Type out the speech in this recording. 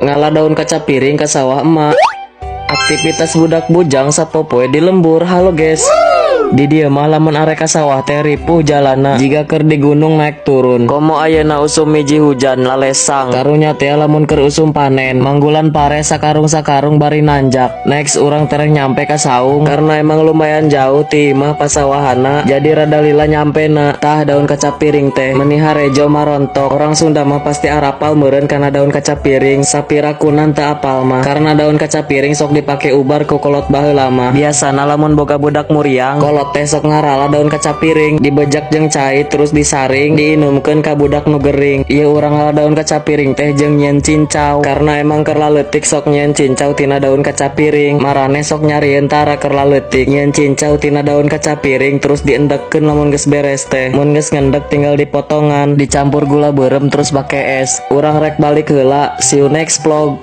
ngalah daun kaca piring ke sawah emak. Aktivitas budak bujang sapopoe di lembur. Halo guys, di dieu mah lamun arek ka sawah teh ripuh jalana, jika keur di gunung naik turun. Komo ayeuna usum miji hujan lalesang, karunya teh lamun keur usum panen manggulan pare sakarung-sakarung bari nanjak. Next urang tereh nyampe ka saung, karena emang lumayan jauh ti imah pasawahana, jadi rada lila nyampe na. Tah daun kaca piring teh meuni harejo marontok. Orang Sunda mah pasti arapal meureun kana daun kaca piring, sapira kunan teu apal mah, karena daun kaca piring sok dipake ubar ku kolot baheula mah. Biasana lamun boga budak muriang, kolot teh sok ngarala daun kaca piring, dibejak jeung cai terus disaring, diinumkeun ka budak nu gering. Ieu urang ngala daun kaca piring teh jeung nyen cincau, karena emang keur laleutik sok nyen cincau tina daun kaca piring. Marane sok nyarieun tara keur laleutik nyen cincau tina daun kaca piring terus diendekkeun lamun geus beres teh. Mun geus ngendek tinggal dipotongan, dicampur gula beureum terus pake es. Urang rek balik heula. See you next vlog.